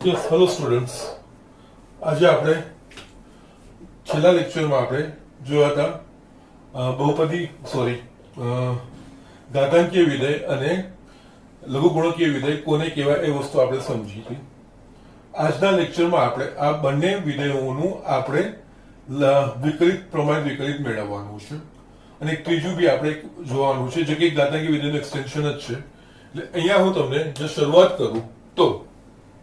Yes hello students, આજે આપણે છેલ્લા લેક્ચરમાં આપણે જોયા હતા ઘાતાંકીય વિધેય અને લઘુગુણકીય વિધેય કોને કહેવાય એ વસ્તુ આપણે સમજી હતી. આજના લેક્ચરમાં આપણે આ બંને વિધેયોનું આપણે વિકલિત પ્રમાણિત વિકલિત મેળવવાનું છે અને એક ત્રીજું બી આપણે જોવાનું છે, જે કે ઘાતાંકીય વિધેયનું એક્સટેન્શન જ છે. એટલે અહીંયા હું તમને જો શરૂઆત કરું તો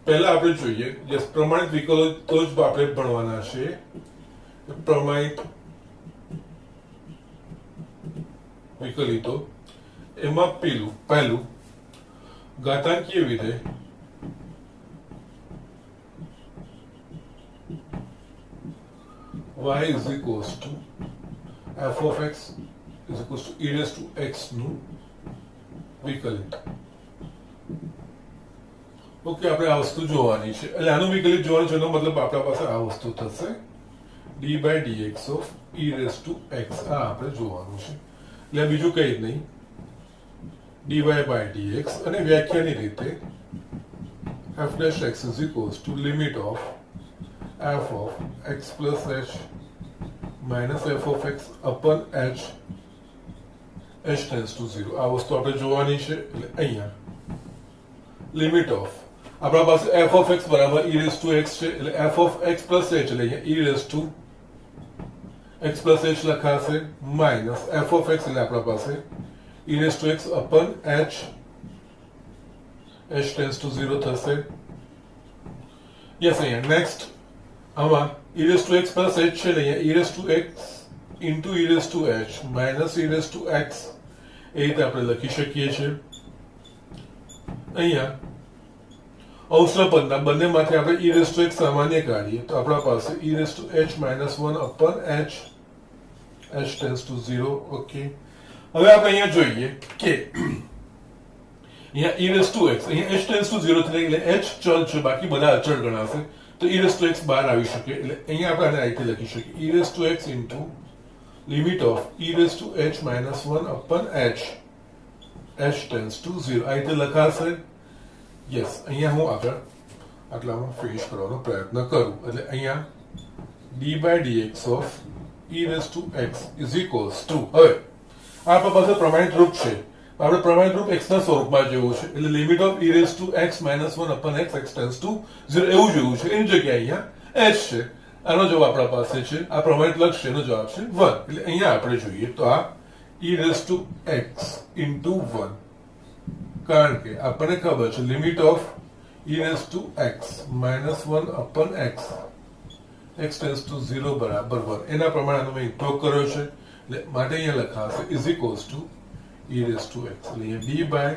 પહેલા આપણે જોઈએ જે પ્રમાણિત વિકલિતો જ આપણે ભણવાના છે. પ્રમાણિત વિકલિતો એમાં પહેલું ઘાતાંકીય વિધેય y is equals to f of x is equals to e raised to x નું વિકલિત. ઓકે, આપણે આ વસ્તુ જોવાની છે. એટલે આનું વિકલિત જોવાનું છે એનો મતલબ આપણા પાસે આ વસ્તુ થશે d by dx of e raised to x. આ આપણે જોવાનું છે. એટલે બીજું કંઈ જ નહીં, dy by dx અને વ્યાખ્યાની રીતે f dash x is equals to limit of f of x plus h minus f of x upon h tends to 0. આ વસ્તુ આપણે જોવાની છે. એટલે અહીંયા લિમિટ ઓફ આપણા પાસે f of x બરાબર e raised to x છે. એટલે f of x plus h એટલે અહીંયા e raised to x plus h લખાશે માઇનસ f of x એટલે આપણા પાસે e raised to x upon h tends to 0 થશે. યસ, અહીંયા નેક્સ્ટ આમાં e raised to x plus h છે એટલે અહીંયા e raised to x into e raised to h minus e raised to x એ રીતે આપણે લખી શકીએ છીએ. અહીંયા અવસર પદના બંનેમાંથી આપણે e raised to x સામાન્ય કાઢીએ તો આપણા પાસે e raised to h minus 1 upon h tends to 0. Okay, હવે આપણે અહીંયા જોઈએ કે અહીંયા e raised to x અહીંયા h tends to 0 એટલે h ચલ છે, બાકી બધા અચળ ગણાશે. તો e raised to x બહાર આવી શકે. એટલે અહીંયા આપણે આને આ રીતે લખી શકીએ e raised to x into limit of e raised to h minus 1 upon h tends to 0. આ રીતે લખાશે. યસ, અહીંયા હું આગળ આટલામાં ફિનિશ કરવાનો પ્રયત્ન કરું. એટલે અહીંયા d by dx of e raised to x is equals to, હવે આપણા પાસે પ્રમાણિત રૂપ છે, આપણે પ્રમાણિત રૂપ x ના સ્વરૂપમાં જેવું છે. એટલે limit of e raised to x minus 1 upon x tends to 0 એવું જેવું છે. એની જગ્યાએ અહીંયા h છે. આનો જવાબ આપણા પાસે છે, આ પ્રમાણિત લક્ષ છે, એનો જવાબ છે 1. એટલે અહીંયા આપણે જોઈએ તો આ e raised to x into 1, કારણ કે આપણને ખબર છે limit of e raised to x minus 1 upon x tends to 0 બરાબર 1. એના પ્રમાણે આનો મેં ઉપયોગ કર્યો છે. એટલે માટે અહીંયા લખાશે is equals to e raised to x. એટલે અહીંયા d by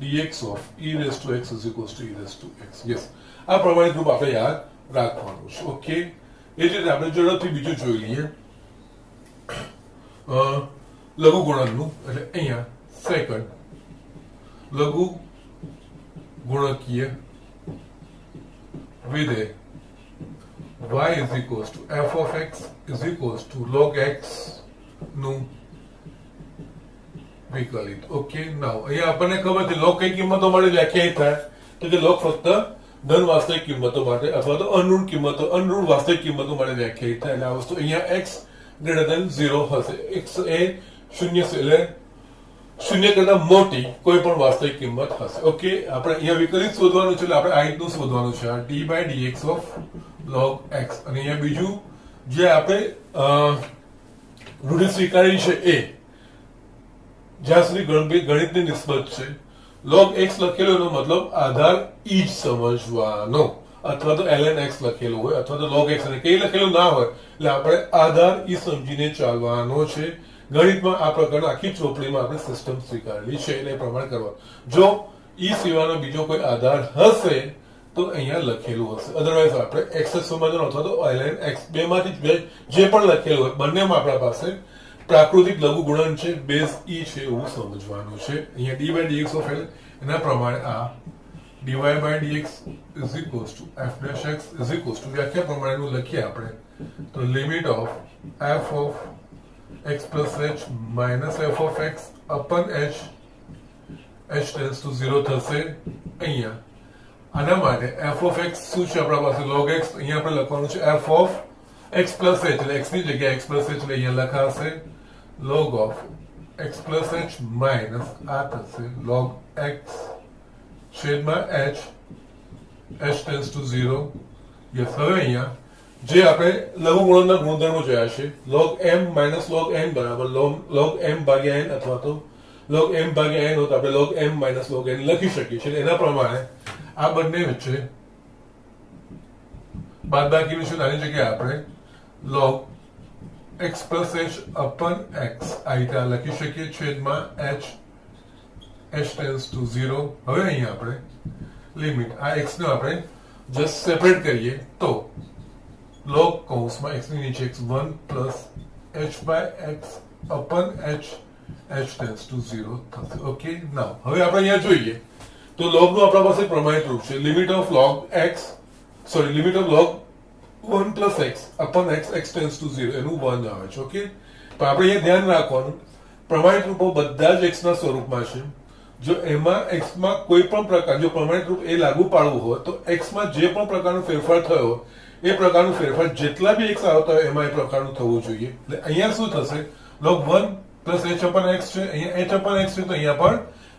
dx of e raised to x is equals to e raised to x. Yes, આ પ્રમાણિત રૂપ આપણે યાદ રાખવાનું છે. ઓકે, એ જ રીતે આપણે ઝડપથી બીજું જોઈ લઈએ લઘુગુણનનું. એટલે અહીંયા સેકન્ડ લઘુ ગુણકીય વિધેય y is equals to f of x is equals to log x નું વિકલિત. ઓકે, નાઉ અહીંયા આપણને ખબર છે log કઈ કિંમતો માટે વ્યાખ્યાયિત થાય તો કે log ફક્ત ધન વાસ્તવિક કિંમતો માટે અથવા તો અનઋણ વાસ્તવિક કિંમતો માટે વ્યાખ્યાયિત થાય. એટલે આ વસ્તુ અહીંયા x greater than 0 હશે. x એ શૂન્ય એટલે શૂન્ય કરતા મોટી કોઈ પણ વાસ્તવિક કિંમત હશે. ઓકે, આપણે અહીંયા વિકલિત શોધવાનું છે. એટલે આપણે આ રીતનું શોધવાનું છે, d by dx of log x. અને અહીંયા બીજું જે આપણે રૂઢિ સ્વીકારી છે એ જ્યાં સુધી ગણિતની નિસ્બત છે, log x લખેલો એનો મતલબ આધાર e જ સમજવાનો, અથવા તો ln x લખેલું હોય અથવા તો log x અને કઈ લખેલું ના હોય એટલે આપણે આધાર e સમજીને ચાલવાનો છે. ગણિતમાં આ પ્રકારના આખી ચોપડીમાં આપણે સિસ્ટમ સ્વીકારેલી છે, એટલે એ પ્રમાણે કરવાનું. જો e સિવાયનો બીજો કોઈ આધાર હશે તો અહીંયા લખેલું હશે, અધરવાઇઝ આપણે x સમજવાનો અથવા તો ln x બેમાંથી જે પણ લખેલું હોય બંનેમાં આપણા પાસે પ્રાકૃતિક લઘુગુણન છે, બેઝ e છે એવું સમજવાનું છે. અહીંયા d by dx of l એના પ્રમાણે આ dy by dx is equals to f dash x is equals to વ્યાખ્યા પ્રમાણેનું લખીએ આપણે તો limit of f of x plus h minus f of x upon h tends to 0 થશે. અહીંયા આના માટે f of x શું છે આપણા પાસે log x અહીંયા આપણે લખવાનું છે f of x plus h એટલે x ની જગ્યાએ x plus h એટલે અહીંયા લખાશે log of x plus h minus આ થશે log x છેદમાં h tends to 0 યસ હવે અહીંયા જે આપણે લઘુગુણનના ગુણધર્મો જોયા છે log m minus log n બરાબર log m ભાગ્યા n અથવા તો log m ભાગ્યા n હોય તો આપણે log m minus log n લખી શકીએ છીએ એના પ્રમાણે આ બંને વચ્ચે બાદબાકીનું છે આની જગ્યાએ આપણે log x plus h upon x આ રીતે લખી શકીએ છેદમાં h tends to 0 હવે અહીંયા આપણે લિમિટ આ x ને આપણે જસ્ટ સેપરેટ કરીએ તો log કૌંસમાં x ની નીચે x1 plus h by x upon h tends to 0 થશે ઓકે નાઉ હવે આપણે અહીંયા જોઈએ તો log નું આપણા પાસે પ્રમાણિત રૂપ છે limit of log x sorry limit of log 1 plus x upon x tends to 0 એનું 1 આવે છે ઓકે તો આપણે અહીંયા ધ્યાન રાખવાનું પ્રમાણિત રૂપો બધા જ x ના સ્વરૂપમાં છે જો એમાં x માં કોઈ પણ પ્રકાર જો પ્રમાણિત રૂપ એ લાગુ પાડવું હોય તો x માં જે પણ પ્રકારનો ફેરફાર થયો એ પ્રકારનો ફેરફાર જેટલા બી x આવતા હોય એમાં એ પ્રકારનું થવું જોઈએ એટલે અહીંયા શું થશે log 1 plus h upon x છે અહીંયા h upon x છે તો અહીંયા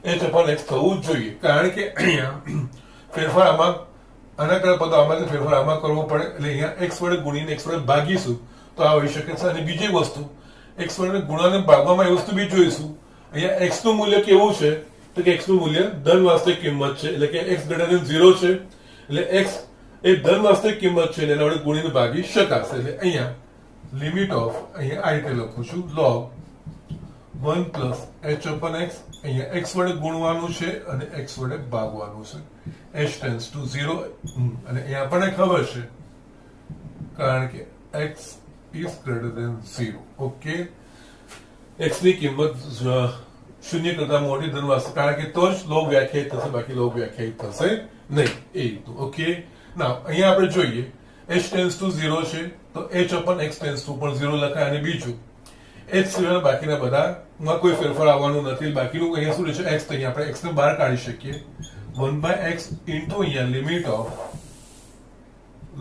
પણ h upon x થવું જ જોઈએ કારણ કે અહીંયા ફેરફાર આમાં આના કરતા પદો આમાંથી ફેરફાર આમાં કરવો પડે એટલે અહીંયા x વડે ગુણીને x વડે ભાગીશું તો આ હોઈ શકે છે અને બીજી વસ્તુ x વડે ગુણાને ભાગવામાં એ વસ્તુ બી જોઈશું અહીંયા x નું મૂલ્ય કેવું છે તો કે x નું મૂલ્ય ધન વાસ્તવિક કિંમત છે એટલે કે x greater than 0 છે એટલે x એ ધન વાસ્તવિક કિંમત છે એના વડે ગુણીને ભાગી શકાશે એટલે અહીંયા લિમિટ ઓફ અહીંયા આ રીતે લખું છું log 1 plus h upon x અહીંયા x વડે ગુણવાનું છે અને x વડે ભાગવાનું છે h tends to 0 અને અહીંયા આપણને ખબર છે કારણ કે x is greater than 0 okay x ની કિંમત શૂન્ય કરતા મોટી ધન વાસ્તવિક કારણ કે તો જ log વ્યાખ્યાયિત થશે બાકી log વ્યાખ્યાયિત થશે નહીં એ રીતનું ઓકે ના અહીંયા આપણે જોઈએ h tends to 0 છે તો h upon x tends to પણ 0 લખાય અને બીજું h સિવાય બાકીના બધામાં કોઈ ફેરફાર આવવાનું નથી બાકીનું અહીંયા શું રહેશે x તો અહીંયા આપણે x ને બહાર કાઢી શકીએ 1/x into અહીંયા limit of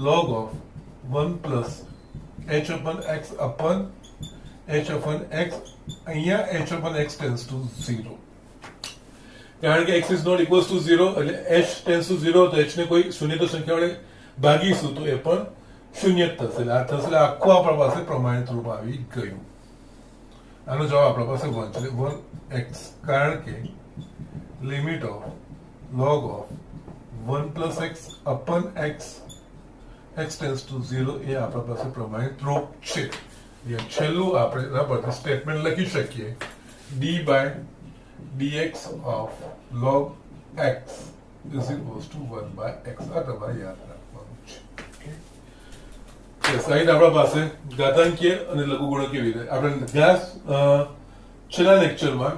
log of 1 plus h upon x upon h upon x અહીંયા h upon x tends to 0 કારણ કે x is not equals to 0 એટલે h tends to 0 તો h ને કોઈ શૂન્ય તો સંખ્યા વડે ભાગીશું તો એ પણ શૂન્ય જ થશે એટલે આ થશે આખું આપણા પાસે પ્રમાણિત રૂપ આવી ગયું આનો જવાબ આપણા પાસે 1 છે 1x કારણ કે limit of log of 1 plus x upon x tends to 0 એ આપણા પાસે પ્રમાણિત રૂપ છે છેલ્લું આપણે એના પરથી સ્ટેટમેન્ટ લખી શકીએ d by dx of log x is equals to 1 by x આ તમારે યાદ રાખવાનું છે સાઈડ આપણા પાસે ઘાતાંકીય અને લઘુગુણકીય વિધેય આપણે છેલ્લા લેક્ચરમાં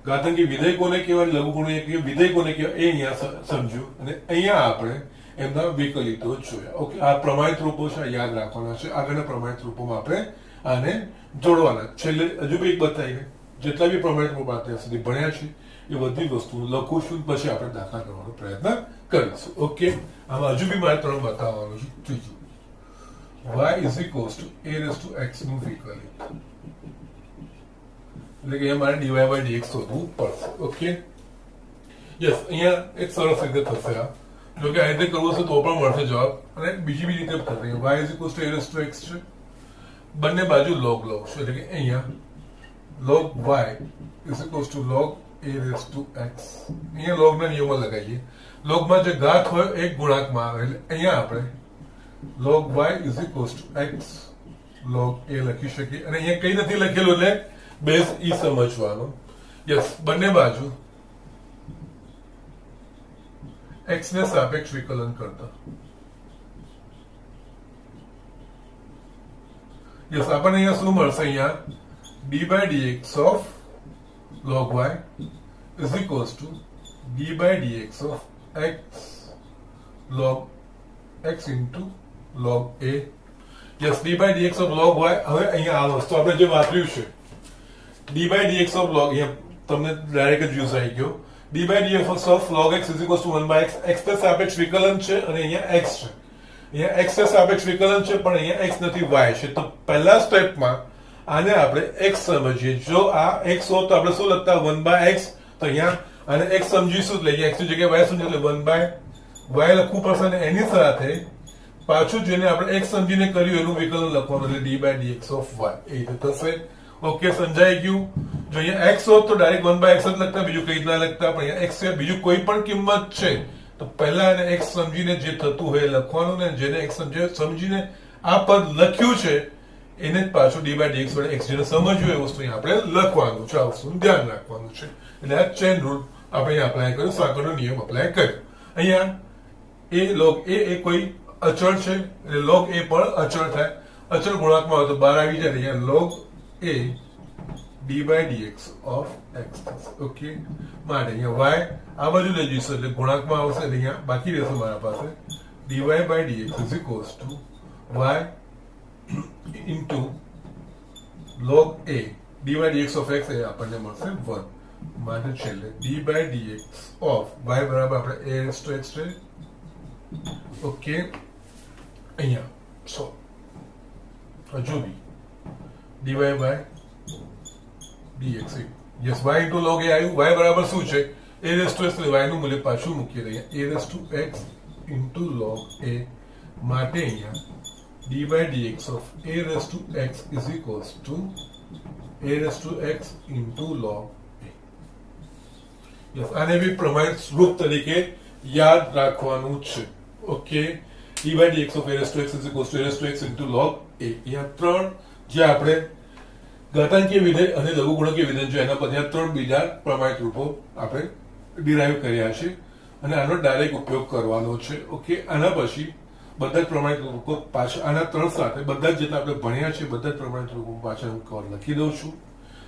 ઘાતાંકીય વિધેય કોને કહેવાય લઘુગુણકીય વિધેય કોને કહેવાય એ અહીંયા સમજ્યું અને અહીંયા આપણે એમના વિકલિતો જોયા ઓકે આ પ્રમાણિત રૂપો છે યાદ રાખવાના છે આગળના પ્રમાણિત રૂપોમાં આપણે આને જોડવાના છેલ્લે હજુ બી એક બતાવીને જેટલા બી પ્રમાણિત રૂપ અત્યાર સુધી ભણ્યા છે એ બધી વસ્તુ લખું છું પછી આપણે દાખલા કરવાનો પ્રયત્ન કરીશું ઓકે આમાં હજુ બી મારે 3 બતાવવાનું છે ત્રીજું y is equals to a raised to x નું વિકલિત એટલે કે મારે dy by dx શોધવું પડશે ઓકે યસ અહીંયા એક સરસ રીતે થશે આ જો કે આ રીતે કરવું હશે તો પણ મળશે જવાબ અને બીજી બી રીતે થશે y is equals to a raised to x છે બંને બાજુ log લઉં છું એટલે કે અહીંયા log y is equals to log a raised to x અહીંયા log ના નિયમો લગાવીએ log માં જે ઘાત હોય એક ગુણાંકમાં આવે એટલે અહીંયા આપણે log y is equals to x log a લખી શકીએ અને અહીંયા કઈ નથી લખેલું એટલે બેઝ ઈ સમજવાનો યસ બંને બાજુ x ને સાપેક્ષ વિકલન કરતા યસ આપણને અહીંયા શું મળશે અહીંયા d by dx of log y is equals to d by dx of x log x into log a yes d by dx of log y હવે અહીંયા આ વસ્તુ આપણે જે વાપર્યું છે d by dx of log અહીંયા તમને ડાયરેક્ટ જ યુઝ આવી ગયો d by dx of log x is equal to 1 by x x ને સાપેક્ષ વિકલન છે અને અહીંયા x છે. અહીંયા x ને સાપેક્ષ વિકલન છે પણ અહીંયા x નથી y છે. તો પહેલા સ્ટેપમાં આને આપણે x સમજીએ. જો આ x હોત તો આપણે શું લખતા 1 બાય x, તો અહીંયા આને x સમજીશું એટલે અહીંયા x ની જગ્યાએ y સમજીએ એટલે 1 બાય y લખવું પડશે અને એની સાથે પાછું જેને આપણે x સમજીને કર્યું એનું વિકલન લખવાનું એટલે d by dx of y એ રીતે થશે. ઓકે, સમજાઈ ગયું. જો અહીંયા x હોત તો ડાયરેક્ટ 1 બાય x જ લખતા, બીજું કંઈ ના લખતા. પણ અહીંયા x છે બીજું કોઈ પણ કિંમત છે તો પહેલા એને x સમજીને જે થતું હોય એ લખવાનું ને જેને x સમજીને આ પદ લખ્યું છે એને જ પાછું ડી બાય ડીએક્સ વડે x જેને સમજ્યું એ વસ્તુ આપણે લખવાનું છે. આ વસ્તુનું ધ્યાન રાખવાનું છે. એટલે આ ચેન રૂલ આપણે અપ્લાય કર્યો, સાંકળનો નિયમ અપ્લાય કર્યો. અહીંયા a log a એ કોઈ અચળ છે એટલે log a પણ અચળ થાય. અચળ ગુણાંકમાં હોય તો બહાર આવી જાય. અહીંયા log a d by dx of x થશે. ઓકે, માટે અહીંયા y આ બાજુ લઈ જઈશું એટલે ગુણાંકમાં આવશે. અહીંયા બાકી રહેશે મારા પાસે dy by dx is equals to y into log a dy by dx of x એ આપણને મળશે 1. માટે છેલ્લે d by dx of y બરાબર આપણે a raised to x છે. ઓકે, અહીંયા સો હજુ બી dy by dx yes y into log a આવ્યું. y બરાબર શું છે a raised to x એટલે y નું મૂલ્ય પાછું મૂકીએ અહીંયા a raised to x into log a. માટે અહીંયા d by dx of a raised to x is equals to a raised to x into log a. Yes, આને બી પ્રમાણિત રૂપ તરીકે યાદ રાખવાનું છે. Okay, d by dx of a raised to x is equals to a raised to x into log a. અહીંયા ત્રણ જે આપણે ઘાતાંકીય વિધેય અને લઘુગુણકીય વિધેય છે એના પછી ત્રણ બીજા પ્રમાણિત રૂપો આપણે ડિરાઈવ કર્યા છે અને આનો ડાયરેક્ટ ઉપયોગ કરવાનો છે. ઓકે, આના પછી બધા જ પ્રમાણિત રૂપો પાછા આના ત્રણ સાથે બધા જ જેટલા આપણે ભણ્યા છે બધા જ પ્રમાણિત રૂપો પાછા હું કવર લખી દઉં છું.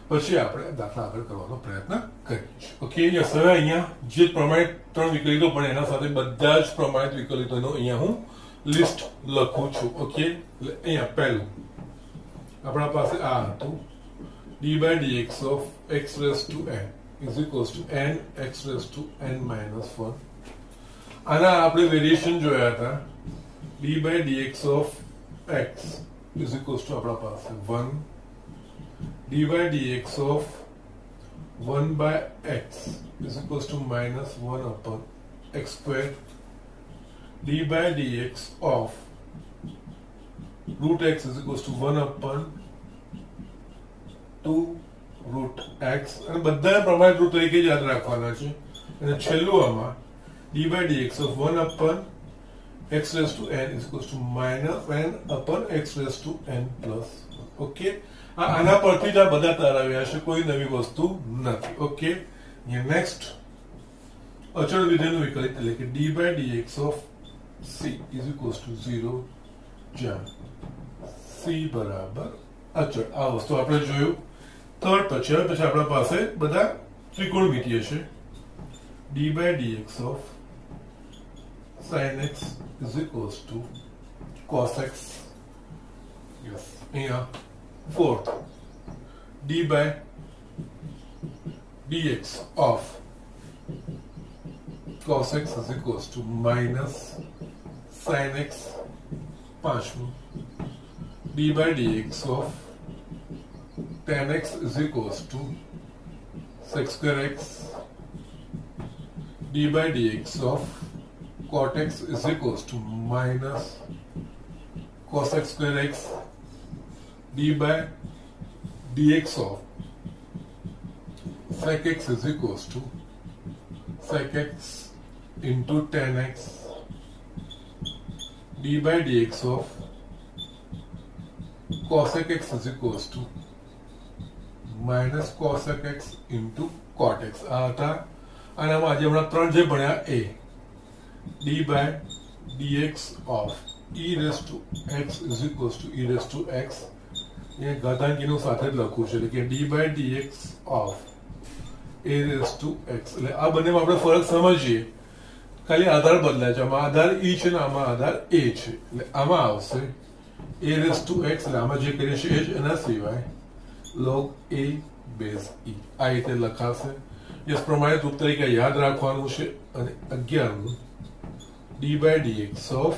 પછી આપણે દાખલા આગળ કરવાનો પ્રયત્ન કરીએ છીએ. ઓકે, હવે અહીંયા જે પ્રમાણિત ત્રણ વિકલિતો પણ એના સાથે બધા જ પ્રમાણિત વિકલિતોનો અહીંયા હું લિસ્ટ લખું છું. ઓકે, એટલે અહીંયા પહેલું આપણા પાસે આ હતું d by dx of x raised to n is equals to n x raised to n minus 1. આના આપણે વેરિએશન જોયા હતા. d by dx of x is equals to આપણા પાસે 1, d by dx of 1 by x is equals to minus 1 upon x squared, d by dx of root x is equals to 1 upon 2 root x. અને બધા પ્રમાણિત રૂપ તરીકે યાદ રાખવાના છે. અને છેલ્લું આમાં d by dx of 1 upon x raised to n is equals to minus n upon x raised to n plus 1. Okay, આના પરથી જ આ બધા તારાવ્યા છે, કોઈ નવી વસ્તુ નથી. ઓકે, નેક્સ્ટ અચળ વિધેયનું વિકલિત એટલે કે d by dx of c is equals to 0 જ્યાં c બરાબર અચળ. આ વસ્તુ આપણે જોયું. થર્ડ પછી આપણા પાસે બધા ત્રિકોણમિતિય છે. d by dx of sin x is equals to cos x. Yes, અહીંયા fourth d by dx of cos x is equals to minus sin x. પાંચમું d by dx of tan x is equals to sec square x. d by dx of cot x is equals to minus cos x square x. d by dx of sec x is equals to sec x into tan x. d by dx of cosec x is equals to minus cosec x into cot x. આ હતા અને આમાં આજે હમણાં ત્રણ જે ભણ્યા એ d by dx of e raised to x is equals to e raised to x. એ ઘાતાંકીનું સાથે જ લખવું છે એટલે કે d by dx of a raised to x. એટલે આ બંનેમાં આપણે ફરક સમજીએ. ખાલી આધાર બદલાય છે. આમાં આધાર e છે ને આમાં આધાર a છે. એટલે આમાં આવશે a raised to x એટલે આમાં જે કરીએ છીએ એ જ એના સિવાય log a base e આ રીતે લખાશે. યસ પ્રમાણિત રૂપ તરીકે યાદ રાખવાનું છે અને 11 d by dx of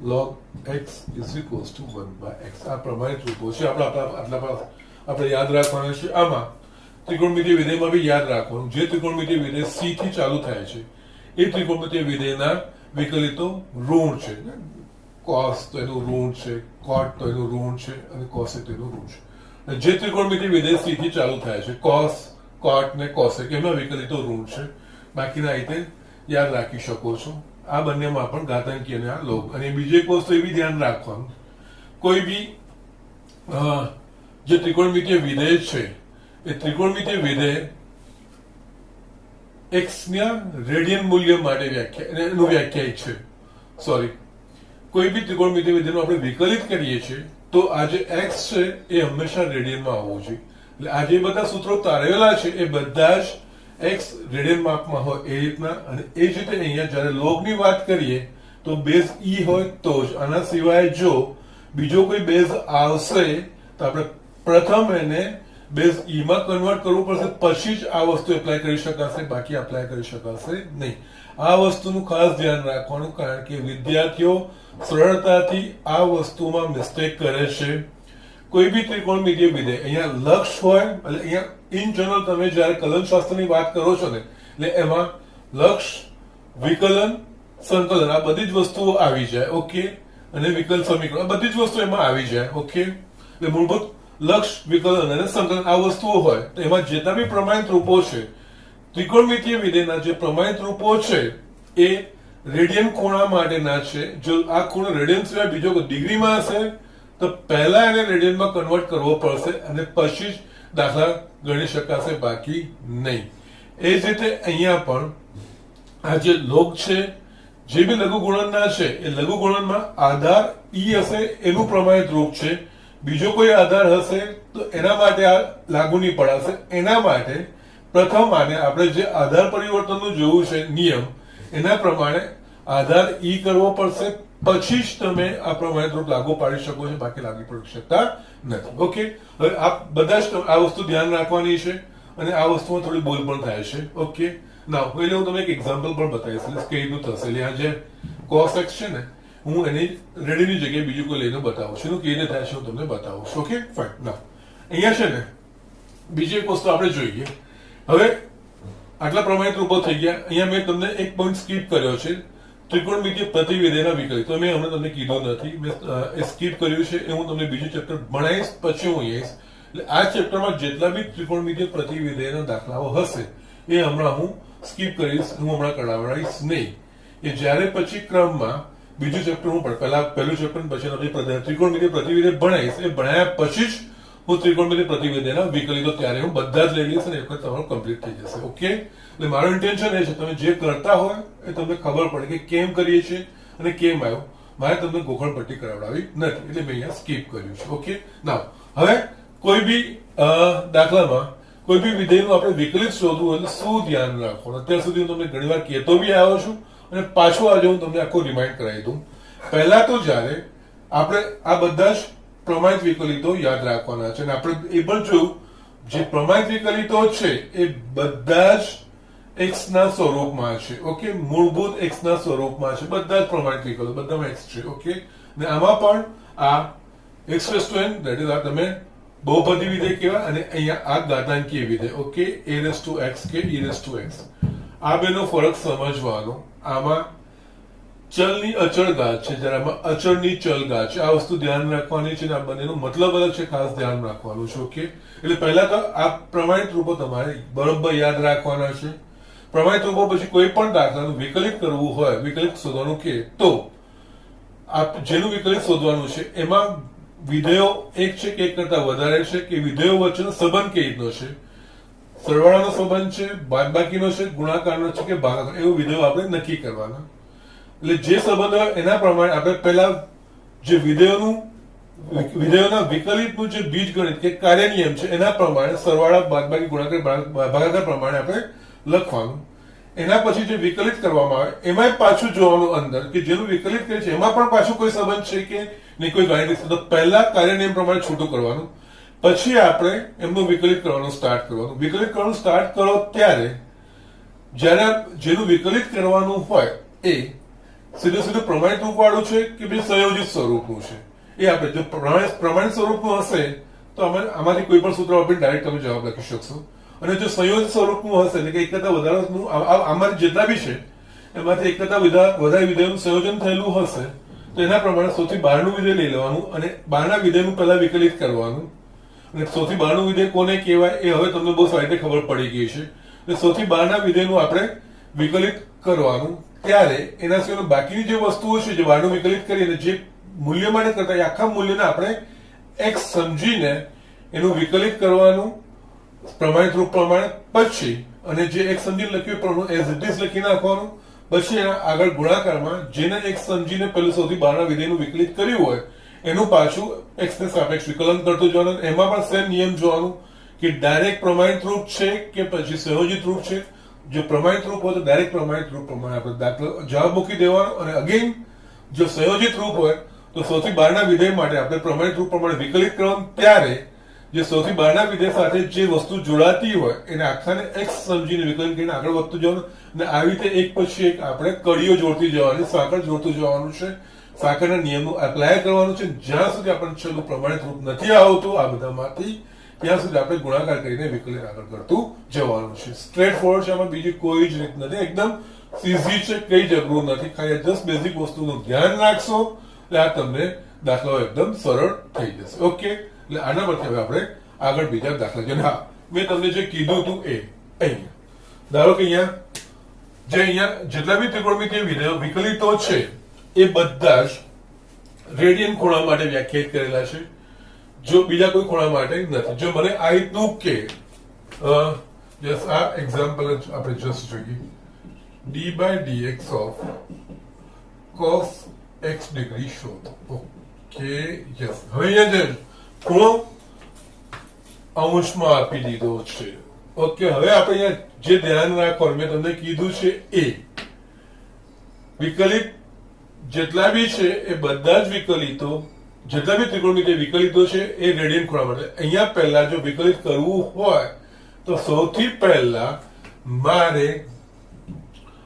log x is equals to 1 by x. આ પ્રમાણિત રૂપો છે આપણે યાદ રાખવાના છે. આમાં ત્રિકોણમિતિય વિધેયમાં બી યાદ રાખવાનું, જે ત્રિકોણમિતિય વિધેય c થી ચાલુ થાય છે એ ત્રિકોણમિતિય વિધેયના વિકલિતો ઋણ છે. cos તો એનું ઋણ છે, cot તો એનું ઋણ છે અને cosec એનું ઋણ છે. અને જે ત્રિકોણમિતિય વિધેય c થી ચાલુ થાય છે, cos, cot ને cosec, એમાં વિકલિતો ઋણ છે. બાકીના રીતે યાદ રાખી શકો છો. આ બંનેમાં પણ ઘાતાંકી અને આ લોગ. અને બીજી એક વસ્તુ એ બી ધ્યાન રાખવાનું, કોઈ બી જે ત્રિકોણમિતિય વિધેય છે એ ત્રિકોણમિતિય વિધેય x ના રેડિયન મૂલ્ય માટે વ્યાખ્યાયિત છે. સોરી, કોઈ બી ત્રિકોણમિતિય વિધેયનું આપણે વિકલિત કરીએ છીએ તો આ જે x છે એ હંમેશા રેડિયનમાં આવવું જોઈએ. એટલે આ જે બધા સૂત્રો તારવેલા છે એ બધા જ x રેડિયન માપમાં હોય એ રીતના. અને એ જ રીતે અહીંયા જ્યારે લોગની વાત કરીએ તો બેઝ e હોય તો જ. આના સિવાય જો બીજો કોઈ બેઝ આવશે તો આપણે પ્રથમ એને બેઝ e માં કન્વર્ટ કરવું પડશે, પછી જ આ વસ્તુ એપ્લાય કરી શકાશે, બાકી એપ્લાય કરી શકાશે નહીં. આ વસ્તુનું ખાસ ધ્યાન રાખવાનું, કારણ કે વિદ્યાર્થીઓ સરળતાથી આ વસ્તુમાં મિસ્ટેક કરે છે. કોઈ બી ત્રિકોણમિતિય વિધેય અહીંયા લક્ષ હોય, એટલે અહીંયા ઇન જનરલ તમે જ્યારે કલનશાસ્ત્રની વાત કરો છો ને એટલે એમાં લક્ષ, વિકલન, સંકલન આ બધી જ વસ્તુઓ આવી જાય. ઓકે, અને વિકલ સમીકરણ આ બધી જ વસ્તુ એમાં આવી જાય. ઓકે, એટલે મૂળભૂત લક્ષ, વિકલન અને સંકલન આ વસ્તુઓ હોય તો એમાં જેટલા બી પ્રમાણિત રૂપો છે, ત્રિકોણમિતિય વિધેયના જે પ્રમાણિત રૂપો છે એ રેડિયન ખૂણા માટેના છે. જો આ ખૂણો રેડિયન સિવાય બીજો ડિગ્રીમાં હશે તો પહેલા એને રેડિયનમાં કન્વર્ટ કરવો પડશે અને પછી જ દાખલા ગણી શકાશે, બાકી નહીં. એ જ રીતે અહીંયા પણ આ જે લોગ છે, જે બી લઘુગુણનના છે એ લઘુગુણનમાં આધાર ઈ હશે એનું પ્રમાણિત રૂપ છે. બીજો કોઈ આધાર હશે તો એના માટે આ લાગુ નહીં પડાશે. એના માટે પ્રથમ આને આપણે જે આધાર પરિવર્તનનું જોયું છે નિયમ, એના પ્રમાણે આધાર ઈ કરવો પડશે, પછી જ તમે આ પ્રમાણિત રૂપ લાગુ પાડી શકો છો, બાકી લાગુ પડી શકતા નથી. ઓકે, હવે આ બધા જ આ વસ્તુ ધ્યાન રાખવાની છે અને આ વસ્તુમાં થોડી ભૂલ પણ થાય છે. ઓકે, ના એટલે હું તમને એક એક્ઝામ્પલ પણ બતાવીશ એટલે કઈ રીતનું થશે. એટલે આ જે cos x છે ને હું એની રેડીની જગ્યાએ બીજું કોઈ લઈને બતાવું છું, કેવી રીતે થાય છે હું તમને બતાવું છું. Okay, fine. ના અહીંયા છે ને બીજી એક વસ્તુ આપણે જોઈએ. હવે આટલા પ્રમાણિત રૂપો થઈ ગયા. અહીંયા મેં તમને એક પોઈન્ટ સ્કીપ કર્યો છે, ત્રિકોણમિતિય પ્રતિવિધેયના વિકલિતો. મેં હમણાં તમને કીધું નથી, મેં એ સ્કીપ કર્યું છે. એ હું તમને બીજું ચેપ્ટર ભણાવીશ, પછી હું આવીશ. એટલે આ ચેપ્ટરમાં જેટલા બી ત્રિકોણમિતિય પ્રતિવિધેયના દાખલાઓ હશે એ હમણાં હું સ્કીપ કરીશ, હું હમણાં કરાવડાવીશ નહીં. એ જ્યારે પછી ક્રમમાં બીજું ચેપ્ટર હું પહેલું ચેપ્ટર પછી ત્રિકોણમિતિય પ્રતિવિધેય ભણાવીશ, એ ભણાયા પછી જ હું ત્રિકોણમિતિય પ્રતિવિધેયના વિકલિતો ત્યારે હું બધા જ લઈ લઈશ અને એક વખત તમારું કમ્પ્લીટ થઈ જશે. ઓકે, એટલે મારું ઇન્ટેન્શન એ છે તમે જે કરતા હોય એ તમને ખબર પડે કે કેમ કરીએ છીએ અને કેમ આવ્યું. મારે તમને ગોખણપટ્ટી કરાવડાવી નથી એટલે મેં અહીંયા સ્કીપ કર્યું છે. ઓકે, નાવ હવે કોઈ બી દાખલામાં કોઈ બી વિધેયનું આપણે વિકલિત શોધવું એટલે શું ધ્યાન રાખવાનું. અત્યાર સુધી હું તમને ઘણીવાર કહેતો બી આવ્યો છું અને પાછું આજે હું તમને આખું રિમાઇન્ડ કરાવી દઉં. પહેલા તો જ્યારે આપણે આ બધા જ પ્રમાણિત વિકલિતો યાદ રાખવાના છે અને આપણે એ પણ જોયું જે પ્રમાણિત વિકલિતો છે એ બધા જ x ના સ્વરૂપમાં છે. ઓકે, મૂળભૂત x ના સ્વરૂપમાં છે બધા જ પ્રમાણિત વિકલિતો, બધામાં x છે. ઓકે, અને આમાં પણ આ x⁻n ધેટ ઇઝ આ તમે બહુપદી વિધેય કહેવાય અને અહીંયા આ ઘાતાંકીય વિધેય. ઓકે, a⁻x કે e⁻x. આ બેનો ફરક સમજવાનો. આમાં ચલની અચળ ઘાત છે, જ્યારે આમાં અચળની ચલ ઘાત છે. આ વસ્તુ ધ્યાન રાખવાની છે અને આ બંનેનો મતલબ અલગ છે, ખાસ ધ્યાન રાખવાનું છે. ઓકે, એટલે પહેલા તો આ પ્રમાણિત રૂપો તમારે બરોબર યાદ રાખવાના છે. પ્રમાણિત રૂપો પછી કોઈ પણ દાખલાનું વિકલિત કરવું હોય, વિકલિત શોધવાનું કે તો જેનું વિકલિત શોધવાનું છે એમાં વિધેયો એક છે કે એક કરતા વધારે છે કે વિધેયો વચ્ચેનો સંબંધ કેવી રીતનો છે, સરવાળાનો સંબંધ છે, બાદબાકીનો છે, ગુણાકારનો છે કે ભાગાકાર, એવું વિધેયો આપણે નક્કી કરવાના. એટલે જે સંબંધ હોય એના પ્રમાણે આપણે પહેલા જે વિધેયોના વિકલિતનું જે બીજગણિત કે કાર્ય નિયમ છે એના પ્રમાણે સરવાળા, બાદબાકી, ગુણાકાર, ભાગાકાર પ્રમાણે આપણે લખવાનું. એના પછી જે વિકલિત કરવામાં આવે એમાં પાછું જોવાનું અંદર કે જેનું વિકલિત કરે છે એમાં પણ પાછું કોઈ સંબંધ છે કે નહીં, કોઈ ગાણિતિક. તો પહેલા કાર્ય નિયમ પ્રમાણે છૂટું કરવાનું, પછી આપણે એમનું વિકલિત કરવાનું સ્ટાર્ટ કરવાનું. વિકલિત કરવાનું સ્ટાર્ટ કરો ત્યારે જ્યારે જેનું વિકલિત કરવાનું હોય એ સીધું પ્રમાણિત રૂપ વાળું છે કે પછી સંયોજિત સ્વરૂપનું છે એ આપણે જો પ્રમાણિત સ્વરૂપનું હશે તો આમાંથી કોઈ પણ સૂત્ર આપણે ડાયરેક્ટ તમે જવાબ લખી શકશો. અને જો સંયોજિત સ્વરૂપનું હશે એટલે કે એક કરતા વધારાનું આમાંથી જેટલા બી છે એમાંથી એક કરતા વધારે વિધેયનું સંયોજન થયેલું હશે તો એના પ્રમાણે સૌથી બહારનું વિધેય લઈ લેવાનું અને બહારના વિધેયનું પહેલા વિકલિત કરવાનું. અને સૌથી બહારનું વિધેય કોને કહેવાય એ હવે તમને બહુ સારી રીતે ખબર પડી ગઈ છે. એટલે સૌથી બહારના વિધેયનું આપણે વિકલિત કરવાનું. ત્યારે એના સિવાય બાકીની જે વસ્તુઓ છે જે બહારનું વિકલિત કરીને જે મૂલ્ય માટે કરતા એ આખા મૂલ્યને આપણે x સમજીને એનું વિકલિત કરવાનું પ્રમાણિત રૂપ પ્રમાણે. પછી અને જે x સમજીને લખ્યું પ્રમાણે એઝ ઇટ ઇઝ લખી નાખવાનું. પછી એના આગળ ગુણાકારમાં જેને x સમજીને પહેલું સૌથી બહારના વિધેયનું વિકલિત કર્યું હોય એનું પાછું x ને સાપેક્ષ વિકલન કરતું જવાનું. એમાં પણ સેમ નિયમ જોવાનું કે ડાયરેક્ટ પ્રમાણિત રૂપ છે કે પછી સંયોજિત રૂપ છે. જો પ્રમાણિત રૂપ હોય તો ડાયરેક્ટ પ્રમાણિત રૂપ પ્રમાણે આપણે દાખલો જવાબ મૂકી દેવાનો. અને અગેન જો સંયોજિત રૂપ હોય તો સૌથી બહારના વિધેય માટે આપણે પ્રમાણિત રૂપ પ્રમાણે વિકલિત કરવાનું. ત્યારે જે સૌથી બહારના વિધેય સાથે જે વસ્તુ જોડાતી હોય એને આખાને x સમજીને વિકલન કરીને આગળ વધતું જવાનું. અને આવી રીતે એક પછી એક આપણે કડીઓ જોડતી જવાની, સાંકળ જોડતું જવાનું છે. સાંકળના નિયમનું એપ્લાય કરવાનું છે. જ્યાં સુધી આપણને છેલ્લું પ્રમાણિત રૂપ નથી આવતું આ બધામાંથી ત્યાં સુધી આપણે ગુણાકાર કરીને વિકલિત આગળ કરતું જવાનું છે. સ્ટ્રેટ ફોરવર્ડ છે, આમાં બીજી કોઈ જ રીત નથી. એકદમ ઈઝી છે, કઈ જબરું નથી. ખાલી જસ્ટ બેઝિક વસ્તુનું ધ્યાન રાખશો એટલે આ તમને દાખલાઓ એકદમ સરળ થઈ જશે. ઓકે, એટલે આના પરથી હવે આપણે આગળ બીજા દાખલા જોઈએ. હા, મેં તમને જે કીધું હતું એ અહીંયા ધારો કે અહીંયા જેટલા બી ત્રિકોણમિતિય વિકલિતો છે એ બધા જ રેડિયન ખૂણા માટે વ્યાખ્યાયિત કરેલા છે. જો બીજા કોઈ ખૂણા માટે નથી. જો મને આ રીતનું કે આ એક્ઝામ્પલ જ આપણે જસ્ટ જોઈએ. d/dx of cos x degree શોધો. Okay, yes. હવે અહીંયા જે ખૂણો અંશમાં આપી દીધો છે. ઓકે, હવે આપણે અહીંયા જે ધ્યાન રાખવાનું મેં તમને કીધું છે એ વિકલિત જેટલા બી છે એ બધા જ વિકલિતો જેટલા બી ત્રિકોણમિતિય વિકલિતો છે એ રેડિયન ખૂણા માટે. અહીંયા પહેલા જો વિકલિત કરવું હોય તો સૌથી પહેલા મારે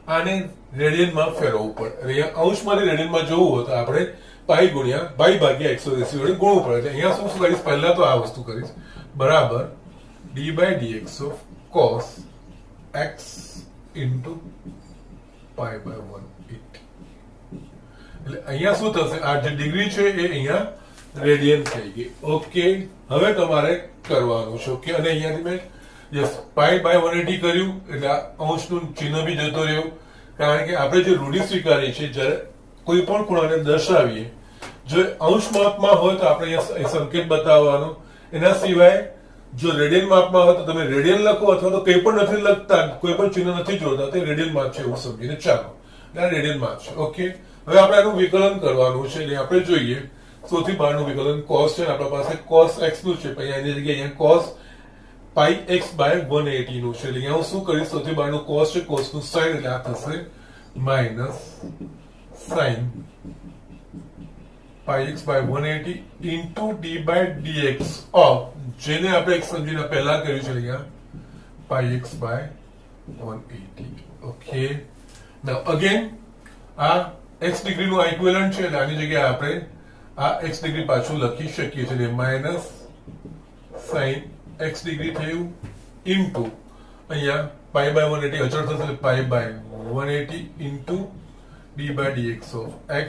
આને રેડિયનમાં ફેરવવું પડે. અહીંયા અંશમાંથી રેડિયનમાં જોવું હોય તો આપણે પાઈ ગુણ્યા પાઈ ભાગ્યા 180 વડે ગુણવું પડે. અહીંયા શું કરીશ, પહેલા તો આ વસ્તુ કરીશ બરાબર d/dx of cos x into π/180. એટલે અહીંયા શું થશે, આ જે ડિગ્રી છે એ અહીંયા રેડિયન થઈ ગઈ. ઓકે, હવે તમારે કરવાનું છે. ઓકે, અને અહીંયાથી મેં યસ π/180 કર્યું એટલે આ અંશનું ચિહ્ન બી જતો રહ્યું. કારણ કે આપણે જે રૂઢિ સ્વીકારી છે જ્યારે કોઈ પણ ખૂણાને દર્શાવીએ જો અંશ માપમાં હોય તો આપણે અહીંયા સંકેત બતાવવાનો. એના સિવાય જો રેડિયન માપમાં હોય તો તમે રેડિયન લખો અથવા તો કંઈ પણ નથી લખતા, કોઈ પણ ચિહ્ન નથી જોડતા, તે રેડિયન માપ છે એવું સમજીને ચાલો. આ રેડિયન માપ છે. ઓકે, હવે આપણે આનું વિકલન કરવાનું છે. એટલે આપણે જોઈએ સૌથી બહારનું વિકલન cos છે. આપણા પાસે cos x નું છે, પછી એની જગ્યાએ અહીંયા cos πx/180 નું છે. એટલે અહીંયા હું શું કરીશ, સૌથી બહારનું cos છે, cos નું sin એટલે આ થશે minus sin πx/180 into d/dx of જેને આપણે x સમજીને પહેલા કર્યું છે અહીંયા πx/180. ઓકે, નાઉ અગેન આ x ડિગ્રી નું ઇક્વિવેલન્ટ છે એટલે આની જગ્યાએ આપણે આ x ડિગ્રી પાછું લખી શકીએ છીએ. માઇનસ sin x ડિગ્રી થયું ઇન્ટુ અહીંયા π/180 અચળ થશે એટલે π/180 into d/dx of x.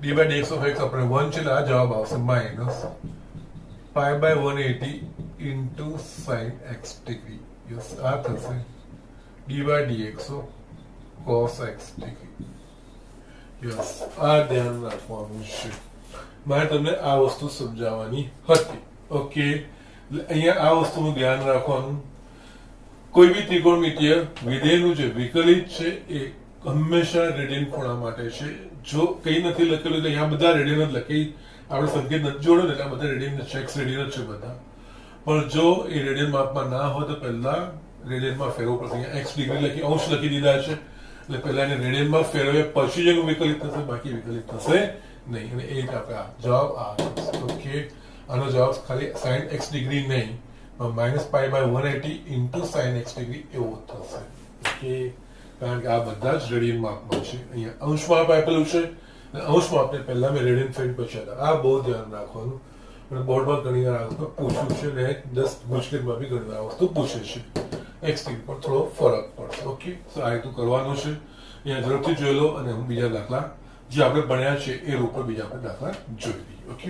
d/dx of x આપણે 1 છે એટલે આ જવાબ આવશે minus π/180 into sin x degree. Yes, આ થશે d/dx of cos x degree. Yes, આ ધ્યાન રાખવાનું છે. મારે તમને આ વસ્તુ સમજાવવાની હતી. ઓકે, અહીંયા આ વસ્તુનું ધ્યાન રાખવાનું. કોઈ બી ત્રિકોણમિતિય વિધેયનું જે વિકલિત છે એ હંમેશા રેડિયન ખૂણા માટે છે. જો કંઈ નથી લખેલું એટલે અહીંયા બધા રેડિયન જ લખી, આપણે સંકેત નથી જોડો ને એટલે આ બધા રેડિયન છે, x રેડિયન જ છે બધા. પણ જો એ રેડિયન માપમાં ના હોય તો પહેલા રેડિયનમાં ફેરવવું પડશે. અહીંયા x ડિગ્રી લખી અંશ લખી દીધા છે એટલે પહેલા એને રેડિયનમાં ફેરવે પછી જ એનું વિકલિત થશે, બાકી વિકલિત થશે નહીં. અને એ રીતે આપણે જવાબ આ. ઓકે, આનો જવાબ ખાલી sin x ડિગ્રી નહીં, -π/180 ઇન્ટુ sin x ડિગ્રી એવો થશે. ઓકે, કારણ કે આ બધા જ રેડિયન માપમાં છે. અહીંયા અંશ માપ આપેલું છે, અંશ માપને પહેલા મેં રેડિયન ફેરવી પછી હતા. આ બહુ ધ્યાન રાખવાનું. અને બોર્ડમાં ઘણી વાર આ વસ્તુ પૂછ્યું છે ને 10 ગુજકેટમાં બી ઘણી વાર આ વસ્તુ પૂછે છે. x ડિગ્રી પર થોડો ફરક પડશે. ઓકે, તો આ રીતનું કરવાનું છે. અહીંયા ઝડપથી જોઈ લો અને હું બીજા દાખલા જે આપણે ભણ્યા છે એ રૂપ પર બીજા આપણે દાખલા જોઈ લઈએ. ઓકે,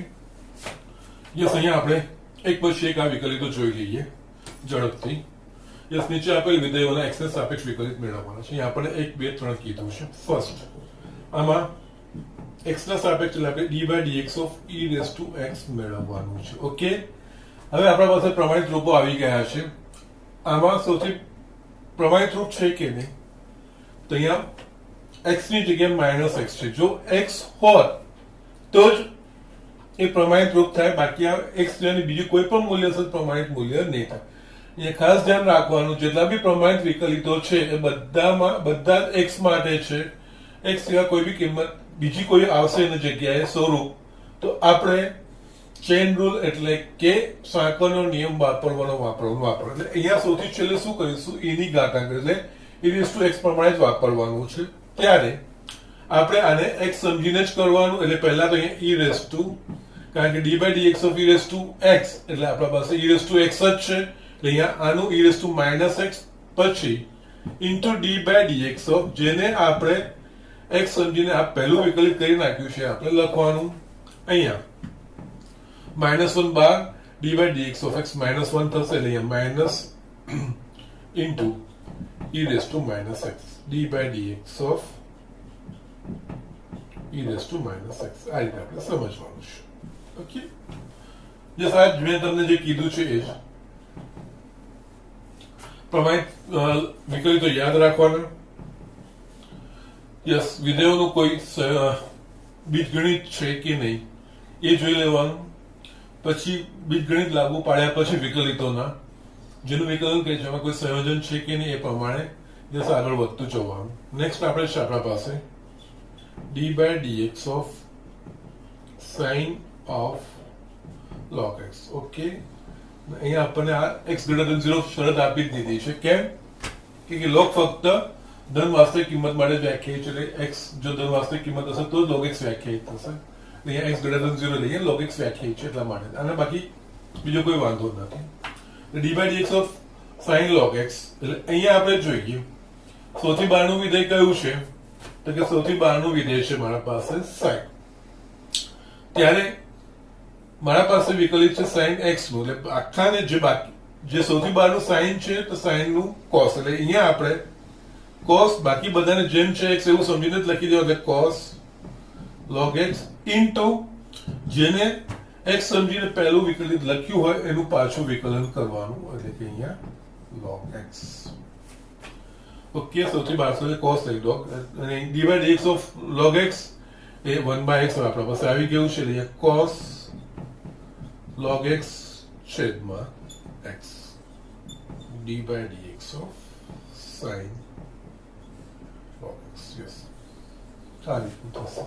યસ, અહીંયા આપણે એક પછી એક આ વિકલિતો જોઈ લઈએ ઝડપથી. યસ, નીચે આપેલ વિધેયોના x ને સાપેક્ષ વિકલિત મેળવવાના છે. અહીંયા આપણે 1 2 3 કીધું છે. ફર્સ્ટ આમાં x ના સાપેક્ષ એટલે આપણે d/dx ઓફ e⁻x મેળવવાનું છે. ઓકે, હવે આપણા પાસે પ્રમાણિત રૂપો આવી ગયા છે. આમાં સૌથી પ્રમાણિત રૂપ છે કે નહીં, તો અહીંયા x ની જગ્યાએ -x છે. જો x હોત તો જ એ પ્રમાણિત રૂપ થાય, બાકી આ x ની બીજું કોઈ પણ મૂલ્ય સાથે પ્રમાણિત મૂલ્ય નહીં થાય. એ ખાસ ધ્યાન રાખવાનું, જેટલા બી પ્રમાણિત વિકલિતો છે એ બધા x માટે છે. x સિવાય કોઈ બી કિંમત બીજી કોઈ આવશે એની જગ્યાએ સ્વરૂપ, તો આપણે ચેન રૂલ એટલે કે સાંકળનો નિયમ વાપરવાનો. એટલે અહીંયા સૌથી છેલ્લે શું કરીશું, e ની ઘાતાંક એટલે e⁻x પ્રમાણે જ વાપરવાનું છે. ત્યારે આપણે આને x સમજીને જ કરવાનું. એટલે પહેલા તો અહીંયા કારણ કે d/dx ઓફ e⁻x એટલે આપણા પાસે e⁻x જ છે. એટલે અહીંયા આનું e⁻x પછી ઇન્ટુ d/dx ઓફ, જેને આપણે x સમજીને આ પહેલું વિકલિત કરી નાખ્યું છે આપણે લખવાનું. અહીંયા -1 બાર d/dx ઓફ x -1 થશે. એટલે અહીંયા minus into e⁻x d/dx of e⁻x આ રીતે આપણે સમજવાનું છે. ઓકે, જે સાહેબ મેં તમને જે કીધું છે એ જ પ્રમાણિત વિકલિતો યાદ રાખવાના. યસ, વિધેયોનું કોઈ બીજગણિત છે કે નહીં એ જોઈ લેવાનું. પછી બીજગણિત લાગુ પાડ્યા પછી વિકલિતોના જેનું વિકલન કહે છે એમાં કોઈ સંયોજન છે કે નહીં એ પ્રમાણે જશે આગળ વધતું જવાનું. નેક્સ્ટ આપણે છે આપણા પાસે d/dx of sin of log x. Okay, અહીંયા આપણને આ x > 0 શરત આપી જ દીધી છે. કેમ કે log ફક્ત ધન વાસ્તવિક કિંમત માટે વ્યાખ્યાયિત છે. એટલે x જો ધન વાસ્તવિક કિંમત હશે તો log x વ્યાખ્યાયિત થશે. અહીંયા x > 0 લઈએ, log x વ્યાખ્યાયિત છે એટલા માટે. અને બાકી બીજો કોઈ વાંધો નથી. d/dx of sin log x એટલે અહીંયા આપણે જોઈએ સૌથી બહારનું વિધેય કયું છે, તો કે સૌથી બહારનું વિધેય છે મારા પાસે sin. ત્યારે મારા પાસે વિકલિત છે sin x નું. એટલે આખાને જે સૌથી બહારનું sin છે તો sin નું cos. એટલે અહીંયા આપણે cos બાકી બધાને જેમ છે x એવું સમજીને જ લખી દેવા. એટલે cos log x ઇન્ટુ જેને x સમજીને પહેલું વિકલિત લખ્યું હોય એનું પાછું વિકલન કરવાનું. એટલે કે અહીંયા log x. ઓકે, સૌથી બહાર cos લઈ દો. અને d/dx of log x A 1/x આપણા પાસે આવી ગયું છે. એટલે cos log x છેદમાં x d/dx of sin log x. Yes, આ રીતનું થશે.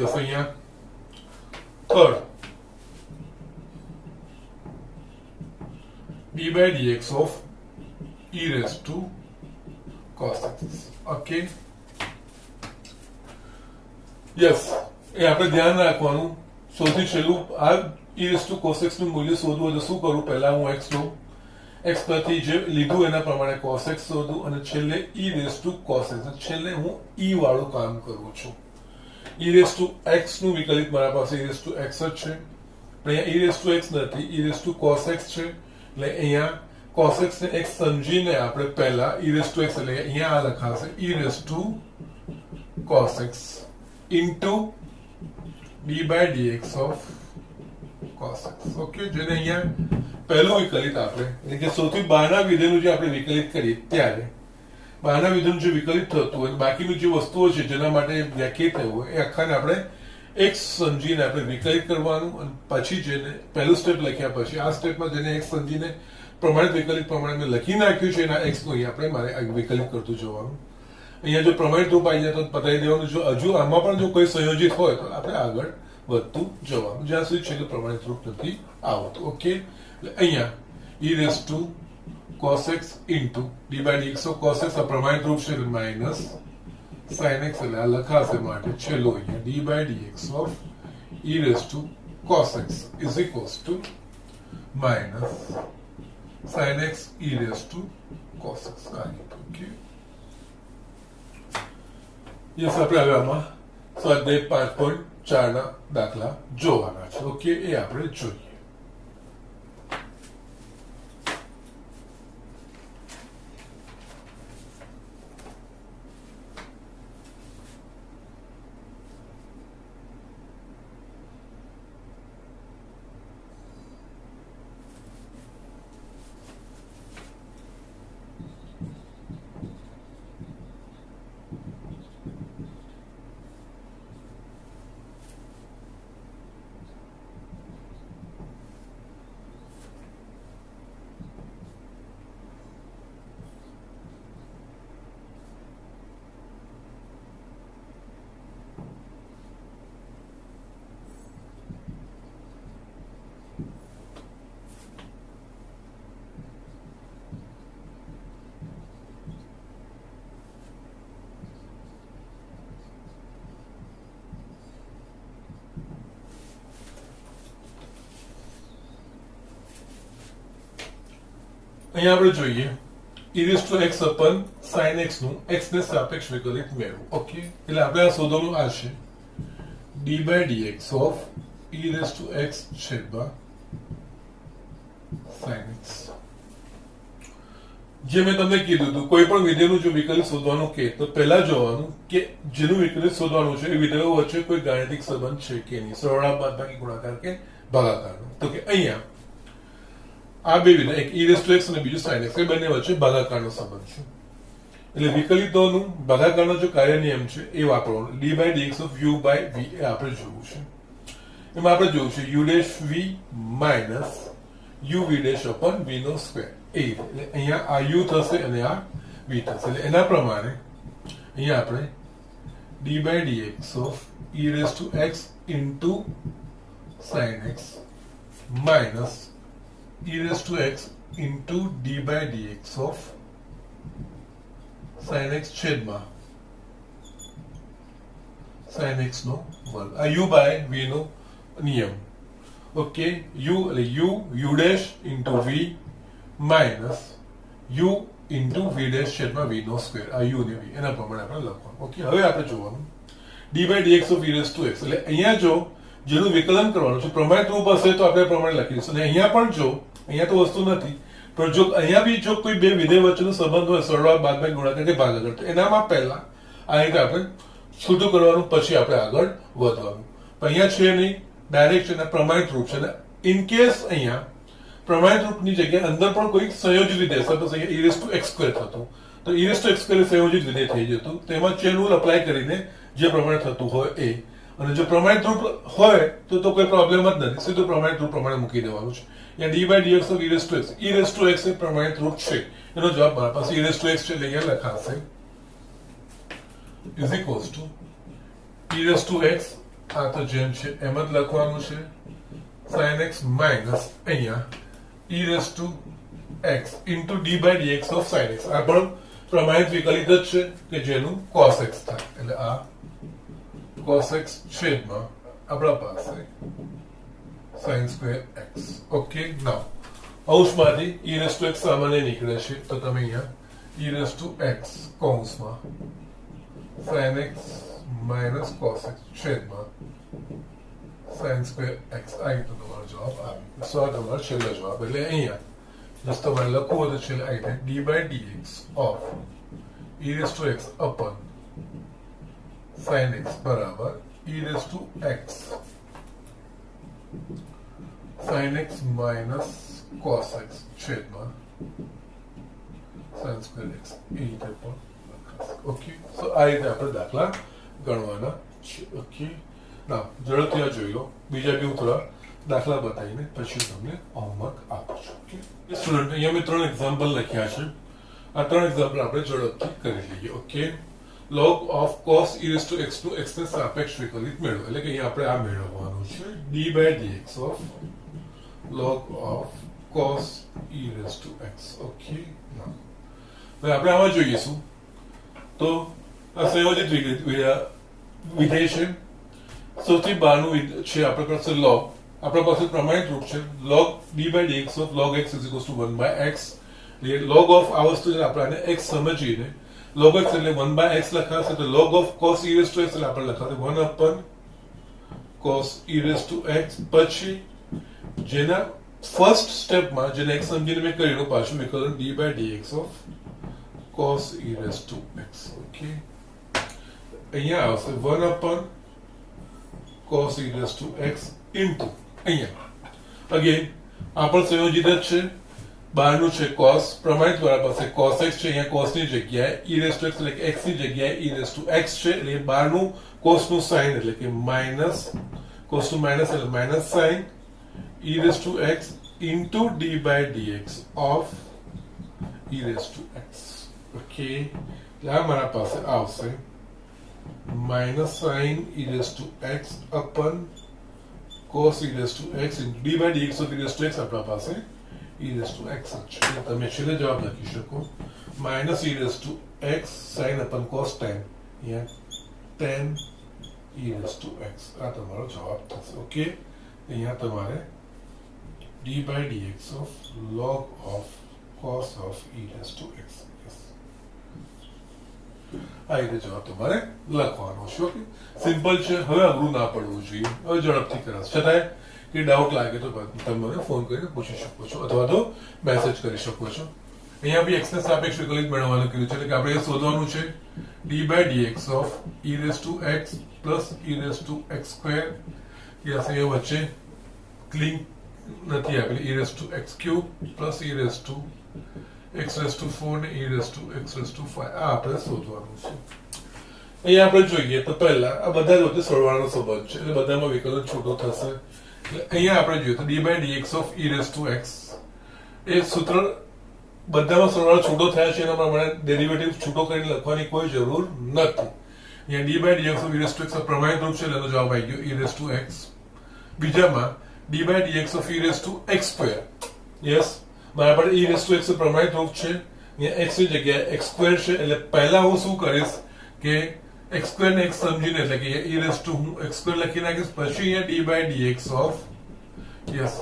યસ, અહીંયા third d/dx of e⁻cos x. Okay, yes, એ આપણે ધ્યાન રાખવાનું. સૌથી છેલ્લું આ e⁻cos x નું મૂલ્ય શોધવું એટલે શું કરું, પહેલા હું x લઉં, x પરથી જે લીધું એના પ્રમાણે cos x શોધું અને છેલ્લે e⁻cos x. છેલ્લે હું e વાળું કામ કરું છું. e⁻x નું વિકલિત મારા પાસે e⁻x જ છે. અહીંયા e⁻x નથી, e⁻cos x છે. એટલે અહીંયા cos x ને x સમજીને આપણે પહેલા e⁻x એટલે અહીંયા આ લખાશે e⁻cos x into d/dx of cos x. Okay, જેને અહીંયા પહેલું વિકલિત આપણે એટલે કે સૌથી બહારના વિધેયનું જે આપણે વિકલિત કરીએ ત્યારે બહારના વિધેયનું જે વિકલિત થતું હોય બાકીની જે વસ્તુઓ છે જેના માટે વ્યાખ્યાયિત થયું હોય એ આખાને આપણે x સમજીને આપણે વિકલિત કરવાનું. અને પછી જેને પહેલું સ્ટેપ લખ્યા પછી આ સ્ટેપમાં જેને x સમજીને પ્રમાણિત વિકલિત પ્રમાણે લખી નાખ્યું છે એના x નું અહીંયા આપણે મારે વિકલિત કરતું જવાનું. અહીંયા જો પ્રમાણિત રૂપ આવી જાય તો પતાવી દેવાનું. જો હજુ આમાં પણ જો કોઈ સંયોજિત હોય તો આપણે આગળ વધતું જવાનું જ્યાં સુધી છેલ્લે પ્રમાણિત રૂપ નથી આવતું. ઓકે, એટલે અહીંયા e raise to cos x into d by dx of cos x આ પ્રમાણિત રૂપ છે માઇનસ sin x એટલે આ લખાશે માટે છેલ્લો અહીંયા d by dx of e raise to cos x is equals to minus sin x e raise to cos x. Okay, yes, આપણે હવે આમાં સ્વાધ્યાય 5.4 ના દાખલા જોવાના છે. ઓકે, એ આપણે જોઈએ. અહીંયા આપણે જોઈએ e raise to x upon sin x નું x ને સાપેક્ષ વિકલિત મેળવો. ઓકે, એટલે આપણે આ શોધવાનું આ છે d by dx of e raise to x છેદમાં sin x. જે મેં તમને કીધું હતું કોઈ પણ વિધેયનું જો વિકલિત શોધવાનું કે તો પહેલા જોવાનું કે જેનું વિકલિત શોધવાનું છે એ વિધેયો વચ્ચે કોઈ ગાણિતિક સંબંધ છે કે નહીં, સરવાળા બાદબાકી ગુણાકાર કે ભાગાકારનો. તો કે અહીંયા આ બે વિધેય એક e રેઝ ટુ x અને બીજું sin x એ બંને વચ્ચે ભાગાકારનો સંબંધ છે. એટલે વિકલિતોનું ભાગાકારનો જો કાર્ય નિયમ છે એ વાપરવાનો. d by dx of u by v એ આપણે જોવું છે. એમાં આપણે જોવું છે u dash v minus u v dash upon v નો સ્ક્વેર. એટલે અહીંયા આ u થશે અને આ v થશે. એટલે એના પ્રમાણે અહીંયા આપણે d by dx of e raise to x into sin x minus e raised to x into d by dx of sin x છેદમાં sin x નો વર્ગ. આ u by v નો નિયમ. ઓકે, u એટલે u dash into v minus u into v dash છેદમાં v નો square. આ u ને v એના પ્રમાણે આપણે લખવાનું. ઓકે, હવે આપણે જોવાનું d by dx of e raised to x. એટલે અહીંયા જો જેનું વિકલન કરવાનું છે પ્રમાણિત રૂપ હશે તો આપણે પ્રમાણે લખી દઈશું. અને અહીંયા પણ જો અહીંયા તો વસ્તુ નથી પણ જો અહીંયા બી જો કોઈ બે વિધેય વચ્ચેનો સંબંધ હોય સરવાળા બાદબાકી ગુણાકાર કે ભાગાકાર તો એનામાં પહેલા આ રીતે આપણે છૂટું કરવાનું પછી આપણે આગળ વધવાનું. પણ અહીંયા છે નહીં, ડાયરેક્ટ છે ને પ્રમાણિત રૂપ છે ને ઇન કેસ અહીંયા પ્રમાણિત રૂપની જગ્યાએ અંદર પણ કોઈ સંયોજિત વિધેય સપોઝ અહીંયા e raise to x square થતું તો e raise to x square સંયોજિત વિધેય થઈ જતું. તેમાં ચેન રૂલ એપ્લાય કરીને જે પ્રમાણે થતું હોય એ, અને જો પ્રમાણિત રૂપ હોય તો કોઈ પ્રોબ્લેમ જ નથી, સીધું પ્રમાણિત રૂપ પ્રમાણે મૂકી દેવાનું છે. यहाँ d by dx of e raised to x એ પ્રમાણિત રૂપ છે. એનો જવાબ મારા પાસે e raised to x છે એટલે અહીંયા લખાશે is equals to e raised to x આ તો જેમ છે એમ જ લખવાનું છે sin x માઇનસ અહીંયા e raised to x into d by dx of sin x. આ પણ પ્રમાણિત વિકલિત જ છે કે જેનું cos x થાય. એટલે આ cos x છેદમાં આપણા પાસે sin square x. Okay, now અંશમાંથી e raised to x સામાન્ય નીકળે છે તો તમે અહીંયા e raised to x કૌંસમાં sin x minus cos x છેદમાં sin square x. આ તો તમારો જવાબ આવી. સો આ તમારો છેલ્લો જવાબ. એટલે અહીંયા જો તમારે લખવું હોય તો છેલ્લે આવી d by dx of e raised to x upon sin x બરાબર e raised to x sin x minus cos x છેદમાં sin square x. એ રીતે પણ લખાશે. ઓકે, સો આ રીતે આપણે દાખલા ગણવાના છે. ઓકે, ના ઝડપથી આ જોઈ લો. બીજા બી હું થોડા દાખલા બતાવીને પછી તમને હોમવર્ક આપું છું. ઓકે સ્ટુડન્ટ, અહીંયા મેં 3 એક્ઝામ્પલ લખ્યા છે. આ 3 એક્ઝામ્પલ આપણે ઝડપથી કરી લઈએ. Okay, log of cos e raised to x નું x ને સાપેક્ષ વિકલિત મેળવો એટલે કે અહીંયા આપણે આ મેળવવાનું છે d by dx of log of cos e raised to x. Okay હવે આપણે આમાં જોઈશું તો આ સંયોજિત વિધેય છે સૌથી બહારનું છે આપણા પાસે log આપણા પાસે પ્રમાણિત રૂપ છે log d by dx of log x is equals to 1 by x log of આ વસ્તુ છે આપણે x સમજીને log x એટલે 1 by x લખાશે તો log of cos e raised to x એટલે આપણે લખાશે 1 upon cos e raised to x પછી જેના ફર્સ્ટ સ્ટેપમાં જેને x સમજીને મેં કર્યું પાછું વિકલન d by dx of cos e raised to x. Okay અહીંયા આવશે 1 upon cos e raised to x into અહીંયા અગેન આ પણ સંયોજિત જ છે બહારનું છે cos પ્રમાણિત વાળા પાસે cos x છે અહીંયા cos ની જગ્યાએ e raised to x એટલે કે x ની જગ્યાએ e raised to x છે એટલે બહારનું cos નું સાઇન એટલે કે માઈનસ cos નું માઈનસ એટલે minus sine e raised to x into d by dx of e raised to x. Okay એટલે આ મારા પાસે આવશે minus sin e raised to x upon cos e raised to x into d by dx of e raised to x આપણા પાસે e raised to x છે તમે છેલ્લે જવાબ લખી શકો minus e raised to x sin upon cos tan અહીંયા tan e raised to x આ તમારો જવાબ થશે. ઓકે અહીંયા તમારે d by dx of log of cos of e raised to x આ રીતે જવાબ તમારે લખવાનો છે. ઓકે સિમ્પલ છે હવે અઘરું ના પડવું જોઈએ હવે ઝડપથી કરાશ છતાંય કે ડાઉટ લાગે તો તમે મને ફોન કરીને પૂછી શકો છો અથવા તો મેસેજ કરી શકો છો. અહીંયા બી x ને સાપેક્ષ વિકલિત મેળવવાનું કીધું છે એટલે કે આપણે એ શોધવાનું છે d by dx of e raised to x plus e raised to x square એ વચ્ચે ક્લિંક નથી આપેલી e raised to x cube plus e raised to x raised to 4 ને e raised to x raised to 5 આ આપણે શોધવાનું છે. અહીંયા આપણે જોઈએ તો પહેલા આ બધા જ વચ્ચે સરવાળાનો સંબંધ છે એટલે બધામાં વિકલન છૂટો થશે એટલે અહીંયા આપણે જોઈએ તો d by dx of e raised to x એ સૂત્ર બધામાં સરવાળો છૂટો થયા છે એના પ્રમાણે ડેરિવેટિવ છૂટો કરીને લખવાની કોઈ જરૂર નથી. અહીંયા d by dx of e raised to x પ્રમાણિત રૂપ છે એટલે એનો જવાબ આવી ગયો e raised to x. બીજામાં d by dx of e raised to x square yes મારા પાસે e raised to x પ્રમાણિત રૂપ છે અહીંયા x ની જગ્યાએ x square છે એટલે પહેલા હું શું કરીશ કે x square ને x સમજીને એટલે કે e raised to હું x square લખી નાખીશ પછી અહીંયા d by dx of yes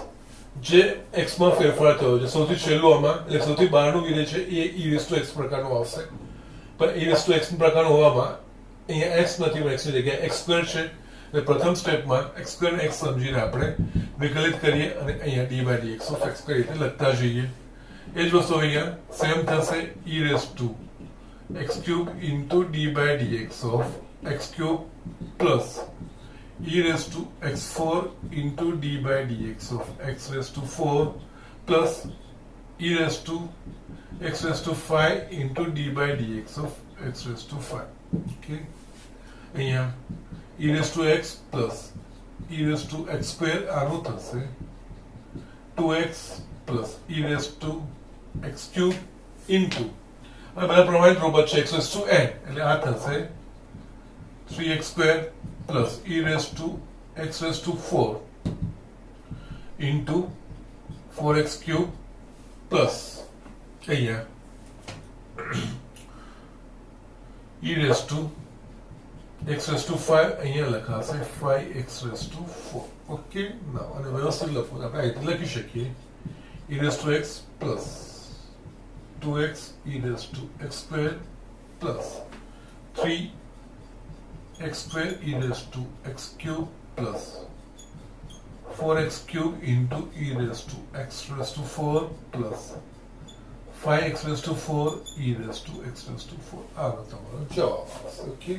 જે x માં ફેરફાર થયો છે સૌથી છેલ્લું આમાં એટલે સૌથી બહારનું વિધેય છે એ e raised to x પ્રકારનું આવશે પણ e raised to x પ્રકારનું હોવામાં અહીંયા x નથી પણ x ની જગ્યાએ x square છે એટલે પ્રથમ સ્ટેપમાં x square ને x સમજીને આપણે વિકલિત કરીએ અને અહીંયા d by dx of x કઈ રીતે લખતા જઈએ એ જ વસ્તુ અહીંયા સેમ થશે e raised to x cube into d by dx of x cube plus e raised to x4 into d by dx of x raised to 4 plus e raised to x raised to 5 into d by dx of x raised to 5. Okay અહીંયા e raised to x plus e raised to x square આનું થશે 2x plus e raised to x cube into આ બધા પ્રમાણિત રૂપ છે x raised to n એટલે આ થશે 3x square plus e raised to x raised to 4 into 4x cube plus અહીંયા e raised to x raised to 5 અહીંયા લખાશે 5x raised to 4. ઓકે ના અને વ્યવસ્થિત લખો આપણે આ રીતે લખી શકીએ e raised to x plus 2x e raised to x square plus 3x square e raised to x cube plus 4x cube into e raised to x raised to 4 plus 5x raised to 4 e raised to x raised to 4 આનો તમારો જવાબ આવશે. Okay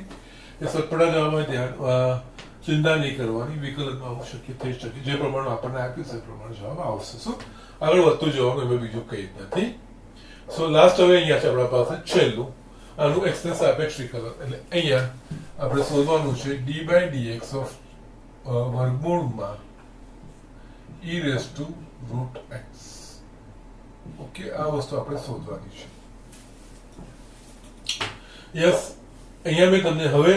એ સટપટા જવાબમાં ધ્યાન ચિંતા નહીં કરવાની વિકલનમાં આવું શક્ય થઈ શકે જે પ્રમાણે આપણને આપ્યું છે એ પ્રમાણે જવાબ આવશે. શું આગળ વધતું જવાનું એમાં બીજું કંઈ જ નથી. સો લાસ્ટ હવે અહીંયા છે આપણા પાસે છેલ્લું આનું x ને સાપેક્ષ વિકલન એટલે અહીંયા આપણે શોધવાનું છે d by dx of વર્ગમૂળમાં e raised to root x. Okay આ વસ્તુ આપણે શોધવાની છે. યસ અહીંયા મેં તમને હવે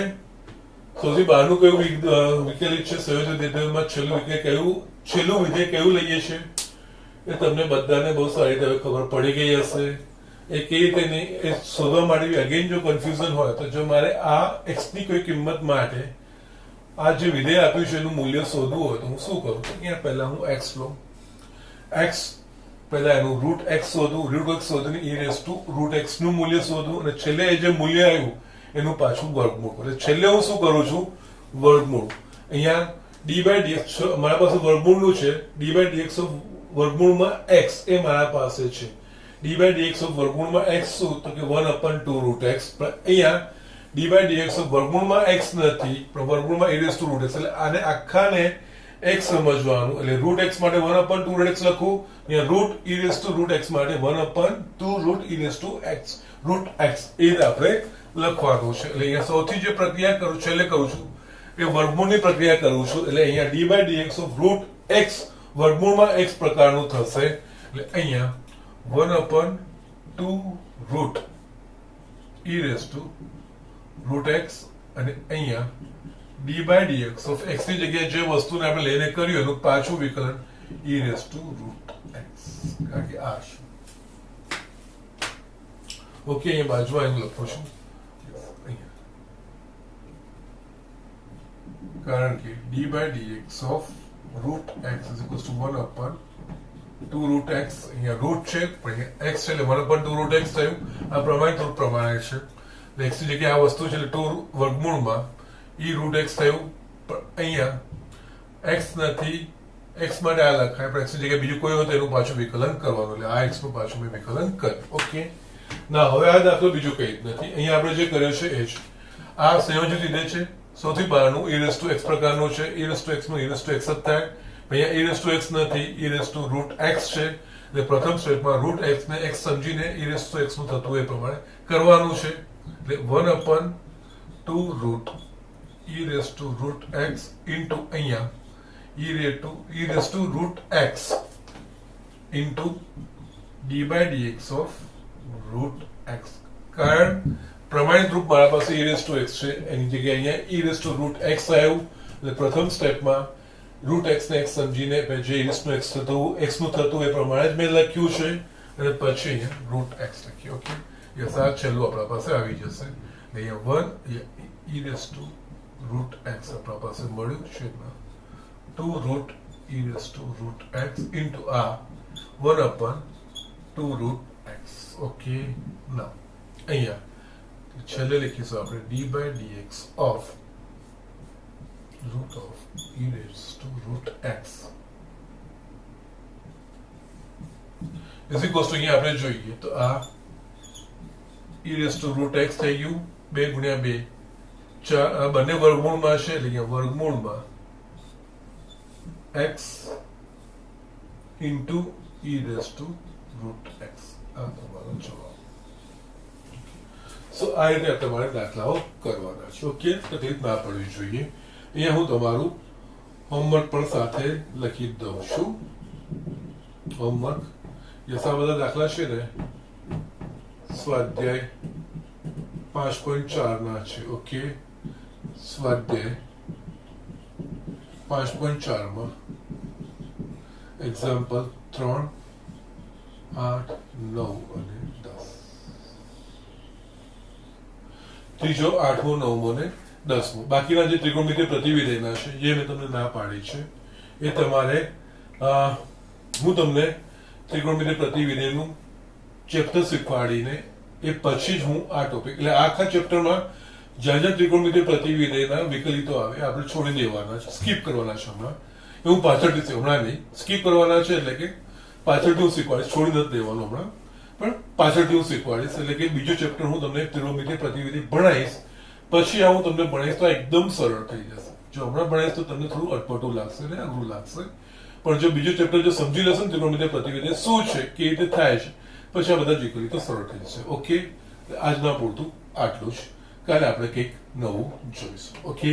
સૌથી બહારનું કયું વિકલિત છે સંયોજક વિધેયમાં છેલ્લું વિધેય કયું લઈએ છીએ એ તમને બધાને બહુ સારી રીતે ખબર પડી ગઈ હશે. એ કેવી રીતે નહીં એ શોધવા માટે અગેન જો કન્ફ્યુઝન હોય તો જો મારે આ x ની કોઈ કિંમત માટે આ જે વિધેય આપ્યું છે એનું મૂલ્ય શોધવું હોય તો હું શું કરું? અહીંયા પહેલા હું x લઉં. x પહેલા એનું રૂટ x શોધું, રૂટ x શોધીને e raise to root x નું મૂલ્ય શોધવું અને છેલ્લે એ જે મૂલ્ય આવ્યું એનું પાછું વર્ગમૂળ. એટલે છેલ્લે હું શું કરું છું? વર્ગમૂળ. અહીંયા d બાય dx મારા પાસે વર્ગમૂળનું છે. d બાય dx ઓફ વર્ગમૂળમાં x એ મારા પાસે છે. d બાય dx ઓફ વર્ગમૂળમાં x શું? તો કે 1/2 રૂટ x. અહીંયા d બાય dx ઓફ વર્ગમૂળમાં x નથી પણ વર્ગમૂળમાં e raise to root x. એટલે આને આખાને x સમજવાનું. એટલે રૂટ x માટે 1/2 રૂટ x લખું. અહીંયા root e raise to root x માટે 1/2 root e raise to x root x એ આપણે લખવાનું છે. એટલે અહીંયા સૌથી જે પ્રક્રિયા કરું છેલ્લે કરું છું એ વર્ગમૂળની પ્રક્રિયા કરું છું. એટલે અહીંયા d by dx of root x વર્ગમૂળમાં x પ્રકારનું થશે. એટલે અહીંયા 1/2 root e raise to root x અને અહીંયા d by dx of x ની જગ્યાએ જે વસ્તુને આપણે લઈને કર્યું એનું પાછું વિકલન e raise to root x. કારણ કે આ છે. ઓકે, અહીંયા બાજુમાં એનું લખું છું કારણ કે d by dx of root x is equal to 1/2 root x. અહીંયા રૂટ છે પણ x છે એટલે 1/2 રૂટ x થયું. આ પ્રમાણિત રૂપ પ્રમાણે છે. x ની જગ્યાએ આ વસ્તુ છે એટલે 2 વર્ગમૂળમાં e રૂટ x થયું. પણ અહીંયા x નથી, x માટે આ લખાય પણ x ની જગ્યાએ બીજું કોઈ હોય તો એનું પાછું વિકલન કરવાનું. એટલે આ x નું પાછું મેં વિકલન કર્યું. ઓકે, ના હવે આ દાખલો બીજું કંઈ જ નથી. અહીંયા આપણે જે કર્યો છે એ જ આ સંયોજિત વિધેય છે. સૌથી બહારનું e રેઝ ટુ x પ્રકારનું છે. e રેઝ ટુ x નું e રેઝ ટુ x જ થાય. અહીંયા e રેઝ ટુ x નથી, e raise to root x છે. એટલે પ્રથમ સ્ટેપમાં રૂટ x ને x સમજીને e રેઝ ટુ x નું થતું એ પ્રમાણે કરવાનું છે. એટલે 1/2 root e raise to root x into અહીંયા e raise to root x into d by dx of root x. કારણ પ્રમાણિત રૂપ મારા પાસે e રેઝ ટુ x છે એની જગ્યાએ અહીંયા e raise to root x આવ્યું. એટલે પ્રથમ સ્ટેપમાં રૂટ x ને x સમજીને જે e રેઝ ટુ x નું થતું એ પ્રમાણે જ મેં લખ્યું છે અને પછી અહીંયા રૂટ x લખ્યું. ઓકે, યસ, આ છેલ્લું આપણા પાસે આવી જશે. અહીંયા 1 e raise to root x આપણા પાસે મળ્યું છે. 2 root e raise to root x into આ 1/2 રૂટ x. ઓકે, ના અહીંયા છેલ્લે લખીશું આપણે d by dx of root of e raise to root x is equal to અહીંયા આપણે જોઈએ તો આ e raise to root x થઈ ગયું. 2 ગુણ્યા 2 4. આ બંને વર્ગમૂળમાં છે એટલે અહીંયા વર્ગમૂળમાં x into e raise to root x. આ તમારો જવાબ. સો આ રીતે તમારે દાખલાઓ કરવાના છે. ઓકે, તકલીફ ના પડવી જોઈએ. અહીંયા હું તમારું હોમવર્ક પણ સાથે લખી દઉં છું. હોમવર્ક યસ, આ બધા દાખલા છે ને સ્વાધ્યાય 5.4 ના છે. ઓકે, સ્વાધ્યાય 5.4 માં એક્ઝામ્પલ 3, 8, 9 અને 10. ત્રીજો, 8મો, 9મો ને 10મો. બાકીના જે ત્રિકોણમિતિય પ્રતિવિધેયના છે જે મેં તમને ના પાડી છે એ તમારે હું તમને ત્રિકોણમિતિય પ્રતિવિધેયનું ચેપ્ટર શીખવાડીને એ પછી જ હું આ ટોપિક એટલે આખા ચેપ્ટરમાં જ્યાં જ્યાં ત્રિકોણમિતિય પ્રતિવિધેયના વિકલિતો આવે આપણે છોડી દેવાના છે, સ્કીપ કરવાના છે. હમણાં એ હું પાછળથી હમણાં નહીં સ્કીપ કરવાના છે. એટલે કે પાછળથી હું શીખવાડીશ, છોડી નથી દેવાનું હમણાં, પણ પાછળથી હું શીખવાડીશ. એટલે કે બીજું ચેપ્ટર હું તમને ત્રિકોણમિતિય પ્રતિવિધેય ભણાવીશ, પછી આ હું તમને ભણાવીશ તો એકદમ સરળ થઈ જશે. જો હમણાં ભણાવીશ તો તમને થોડું અટપટું લાગશે ને અઘરું લાગશે. પણ જો બીજું ચેપ્ટર જો સમજી લેશો ને ત્રિકોણમિતિય પ્રતિવિધેય શું છે, કેવી રીતે થાય છે, પછી આ બધા જ વિકલિતો સરળ થઈ જશે. ઓકે, આજના પૂરતું આટલું જ. કાલે આપણે કંઈક નવું જોઈશું. ઓકે.